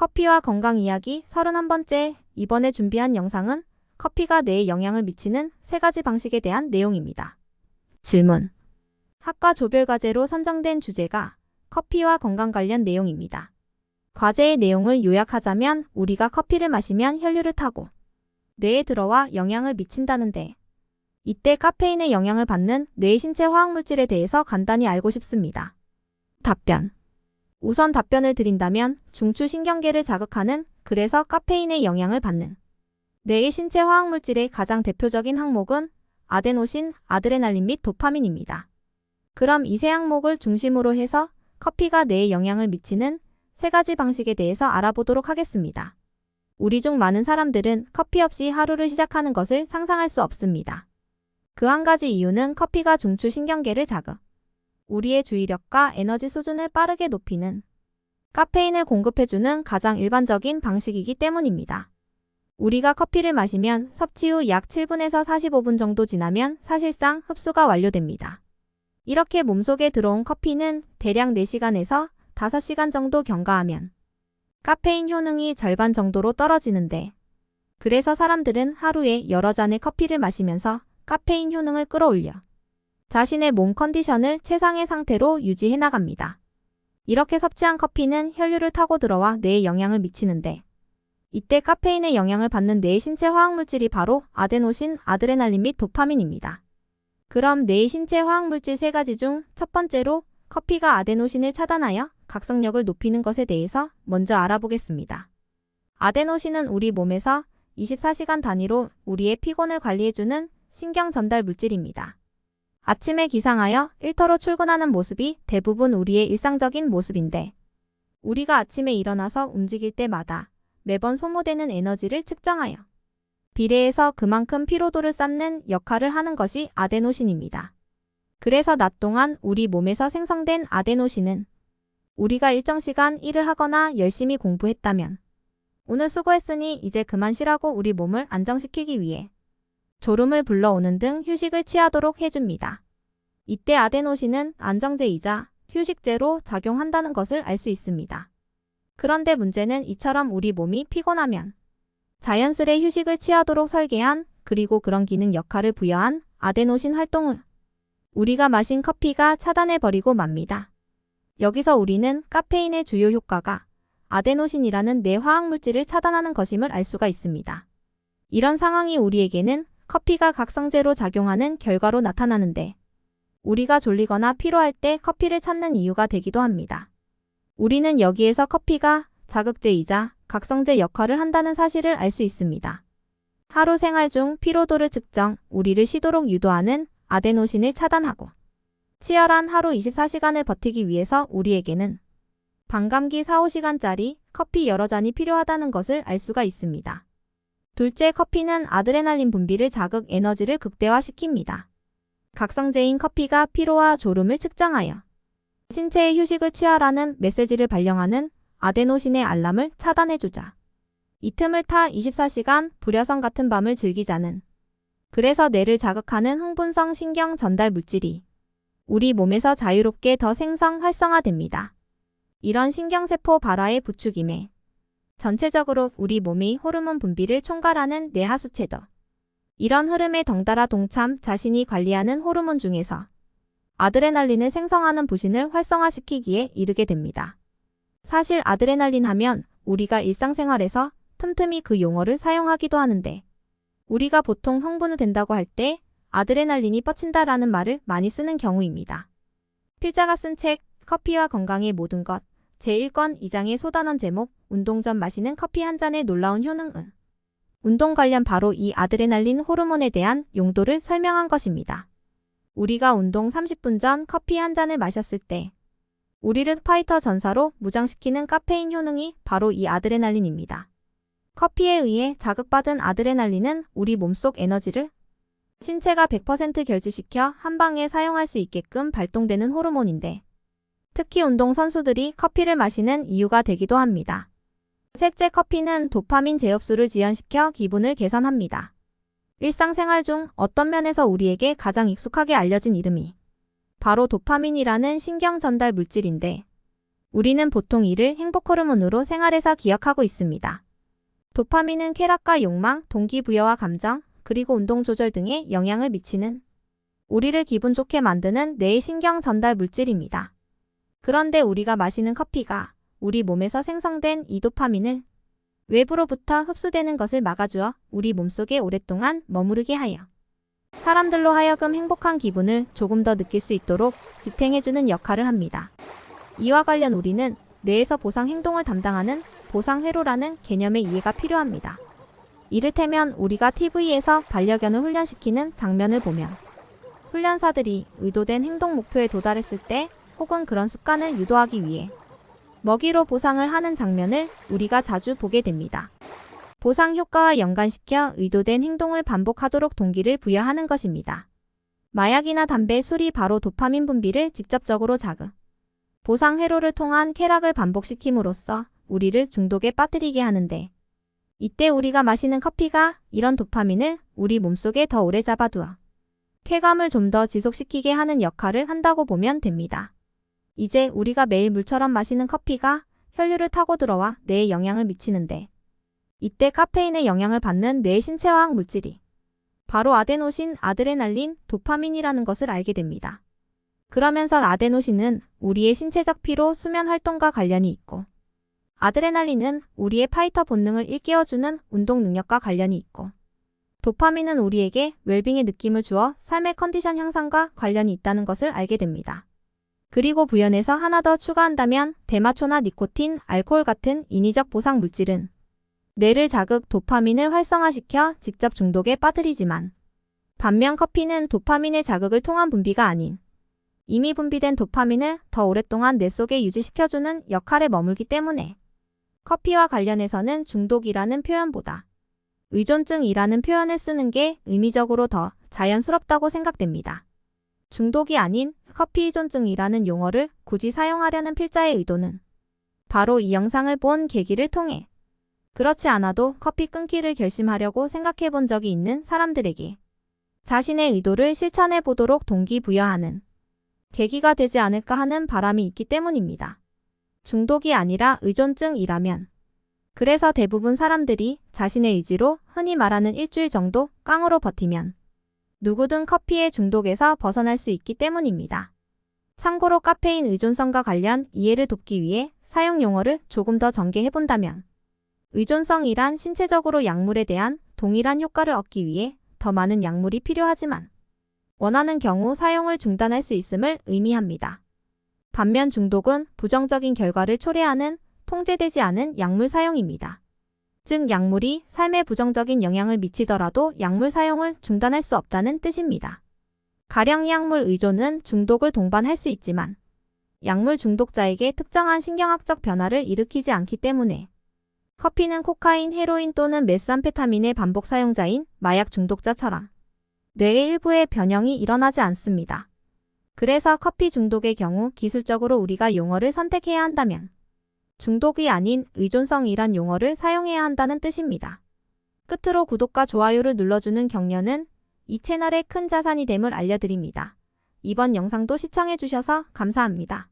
커피와 건강 이야기 31번째. 이번에 준비한 영상은 커피가 뇌에 영향을 미치는 3가지 방식에 대한 내용입니다. 질문. 학과 조별 과제로 선정된 주제가 커피와 건강 관련 내용입니다. 과제의 내용을 요약하자면 우리가 커피를 마시면 혈류를 타고 뇌에 들어와 영향을 미친다는데, 이때 카페인의 영향을 받는 뇌의 신체 화학물질에 대해서 간단히 알고 싶습니다. 답변. 우선 답변을 드린다면 중추신경계를 자극하는, 그래서 카페인의 영향을 받는 뇌의 신체 화학물질의 가장 대표적인 항목은 아데노신, 아드레날린 및 도파민입니다. 그럼 이 세 항목을 중심으로 해서 커피가 뇌에 영향을 미치는 3가지 방식에 대해서 알아보도록 하겠습니다. 우리 중 많은 사람들은 커피 없이 하루를 시작하는 것을 상상할 수 없습니다. 그 한 가지 이유는 커피가 중추신경계를 자극, 우리의 주의력과 에너지 수준을 빠르게 높이는 카페인을 공급해주는 가장 일반적인 방식이기 때문입니다. 우리가 커피를 마시면 섭취 후 약 7분에서 45분 정도 지나면 사실상 흡수가 완료됩니다. 이렇게 몸속에 들어온 커피는 대략 4시간에서 5시간 정도 경과하면 카페인 효능이 절반 정도로 떨어지는데, 그래서 사람들은 하루에 여러 잔의 커피를 마시면서 카페인 효능을 끌어올려 자신의 몸 컨디션을 최상의 상태로 유지해 나갑니다. 이렇게 섭취한 커피는 혈류를 타고 들어와 뇌에 영향을 미치는데, 이때 카페인의 영향을 받는 뇌의 신체 화학물질이 바로 아데노신, 아드레날린 및 도파민입니다. 그럼 뇌의 신체 화학물질 3가지 중 첫 번째로 커피가 아데노신을 차단하여 각성력을 높이는 것에 대해서 먼저 알아보겠습니다. 아데노신은 우리 몸에서 24시간 단위로 우리의 피곤을 관리해주는 신경 전달 물질입니다. 아침에 기상하여 일터로 출근하는 모습이 대부분 우리의 일상적인 모습인데, 우리가 아침에 일어나서 움직일 때마다 매번 소모되는 에너지를 측정하여 비례해서 그만큼 피로도를 쌓는 역할을 하는 것이 아데노신입니다. 그래서 낮 동안 우리 몸에서 생성된 아데노신은 우리가 일정 시간 일을 하거나 열심히 공부했다면 오늘 수고했으니 이제 그만 쉬라고 우리 몸을 안정시키기 위해 졸음을 불러오는 등 휴식을 취하도록 해줍니다. 이때 아데노신은 안정제이자 휴식제로 작용한다는 것을 알 수 있습니다. 그런데 문제는 이처럼 우리 몸이 피곤하면 자연스레 휴식을 취하도록 설계한, 그리고 그런 기능 역할을 부여한 아데노신 활동을 우리가 마신 커피가 차단해버리고 맙니다. 여기서 우리는 카페인의 주요 효과가 아데노신이라는 뇌 화학물질을 차단하는 것임을 알 수가 있습니다. 이런 상황이 우리에게는 커피가 각성제로 작용하는 결과로 나타나는데, 우리가 졸리거나 피로할 때 커피를 찾는 이유가 되기도 합니다. 우리는 여기에서 커피가 자극제이자 각성제 역할을 한다는 사실을 알 수 있습니다. 하루 생활 중 피로도를 측정, 우리를 쉬도록 유도하는 아데노신을 차단하고 치열한 하루 24시간을 버티기 위해서 우리에게는 반감기 4-5시간짜리 커피 여러 잔이 필요하다는 것을 알 수가 있습니다. 둘째, 커피는 아드레날린 분비를 자극, 에너지를 극대화시킵니다. 각성제인 커피가 피로와 졸음을 측정하여 신체의 휴식을 취하라는 메시지를 발령하는 아데노신의 알람을 차단해주자 이 틈을 타 24시간 불야성 같은 밤을 즐기자는, 그래서 뇌를 자극하는 흥분성 신경 전달 물질이 우리 몸에서 자유롭게 더 생성, 활성화됩니다. 이런 신경세포 발화의 부추김에 전체적으로 우리 몸이 호르몬 분비를 총괄하는 뇌하수체도 이런 흐름에 덩달아 동참, 자신이 관리하는 호르몬 중에서 아드레날린을 생성하는 부신을 활성화시키기에 이르게 됩니다. 사실 아드레날린 하면 우리가 일상생활에서 틈틈이 그 용어를 사용하기도 하는데, 우리가 보통 흥분이 된다고 할 때 아드레날린이 뻗친다라는 말을 많이 쓰는 경우입니다. 필자가 쓴 책 커피와 건강의 모든 것 제1권 2장의 소단원 제목 운동 전 마시는 커피 한 잔의 놀라운 효능은 운동 관련 바로 이 아드레날린 호르몬에 대한 용도를 설명한 것입니다. 우리가 운동 30분 전 커피 한 잔을 마셨을 때 우리를 파이터 전사로 무장시키는 카페인 효능이 바로 이 아드레날린입니다. 커피에 의해 자극받은 아드레날린은 우리 몸속 에너지를 신체가 100% 결집시켜 한 방에 사용할 수 있게끔 발동되는 호르몬인데, 특히 운동선수들이 커피를 마시는 이유가 되기도 합니다. 셋째, 커피는 도파민 재흡수를 지연시켜 기분을 개선합니다. 일상생활 중 어떤 면에서 우리에게 가장 익숙하게 알려진 이름이 바로 도파민이라는 신경 전달 물질인데, 우리는 보통 이를 행복 호르몬으로 생활에서 기억하고 있습니다. 도파민은 쾌락과 욕망, 동기부여와 감정, 그리고 운동 조절 등에 영향을 미치는 우리를 기분 좋게 만드는 뇌의 신경 전달 물질입니다. 그런데 우리가 마시는 커피가 우리 몸에서 생성된 이 도파민을 외부로부터 흡수되는 것을 막아주어 우리 몸속에 오랫동안 머무르게 하여 사람들로 하여금 행복한 기분을 조금 더 느낄 수 있도록 지탱해주는 역할을 합니다. 이와 관련 우리는 뇌에서 보상 행동을 담당하는 보상회로라는 개념의 이해가 필요합니다. 이를테면 우리가 TV에서 반려견을 훈련시키는 장면을 보면 훈련사들이 의도된 행동 목표에 도달했을 때 혹은 그런 습관을 유도하기 위해 먹이로 보상을 하는 장면을 우리가 자주 보게 됩니다. 보상 효과와 연관시켜 의도된 행동을 반복하도록 동기를 부여하는 것입니다. 마약이나 담배, 술이 바로 도파민 분비를 직접적으로 자극, 보상 회로를 통한 쾌락을 반복시킴으로써 우리를 중독에 빠뜨리게 하는데, 이때 우리가 마시는 커피가 이런 도파민을 우리 몸속에 더 오래 잡아두어 쾌감을 좀 더 지속시키게 하는 역할을 한다고 보면 됩니다. 이제 우리가 매일 물처럼 마시는 커피가 혈류를 타고 들어와 뇌에 영향을 미치는데, 이때 카페인의 영향을 받는 뇌의 신체화학 물질이 바로 아드레날린, 도파민이라는 것을 알게 됩니다. 그러면서 아데노신은 우리의 신체적 피로, 수면 활동과 관련이 있고, 아드레날린은 우리의 파이터 본능을 일깨워주는 운동 능력과 관련이 있고, 도파민은 우리에게 웰빙의 느낌을 주어 삶의 컨디션 향상과 관련이 있다는 것을 알게 됩니다. 그리고 부연해서 하나 더 추가한다면 대마초나 니코틴, 알코올 같은 인위적 보상 물질은 뇌를 자극, 도파민을 활성화시켜 직접 중독에 빠뜨리지만, 반면 커피는 도파민의 자극을 통한 분비가 아닌 이미 분비된 도파민을 더 오랫동안 뇌 속에 유지시켜주는 역할에 머물기 때문에 커피와 관련해서는 중독이라는 표현보다 의존증이라는 표현을 쓰는 게 의미적으로 더 자연스럽다고 생각됩니다. 중독이 아닌 커피 의존증이라는 용어를 굳이 사용하려는 필자의 의도는 바로 이 영상을 본 계기를 통해 그렇지 않아도 커피 끊기를 결심하려고 생각해 본 적이 있는 사람들에게 자신의 의도를 실천해 보도록 동기부여하는 계기가 되지 않을까 하는 바람이 있기 때문입니다. 중독이 아니라 의존증이라면, 그래서 대부분 사람들이 자신의 의지로 흔히 말하는 일주일 정도 깡으로 버티면 누구든 커피의 중독에서 벗어날 수 있기 때문입니다. 참고로 카페인 의존성과 관련 이해를 돕기 위해 사용 용어를 조금 더 전개해본다면, 의존성이란 신체적으로 약물에 대한 동일한 효과를 얻기 위해 더 많은 약물이 필요하지만 원하는 경우 사용을 중단할 수 있음을 의미합니다. 반면 중독은 부정적인 결과를 초래하는 통제되지 않은 약물 사용입니다. 즉 약물이 삶에 부정적인 영향을 미치더라도 약물 사용을 중단할 수 없다는 뜻입니다. 가령 약물 의존은 중독을 동반할 수 있지만 약물 중독자에게 특정한 신경학적 변화를 일으키지 않기 때문에 커피는 코카인, 헤로인 또는 메스암페타민의 반복 사용자인 마약 중독자처럼 뇌의 일부의 변형이 일어나지 않습니다. 그래서 커피 중독의 경우 기술적으로 우리가 용어를 선택해야 한다면 중독이 아닌 의존성이란 용어를 사용해야 한다는 뜻입니다. 끝으로 구독과 좋아요를 눌러주는 격려는 이 채널의 큰 자산이 됨을 알려드립니다. 이번 영상도 시청해주셔서 감사합니다.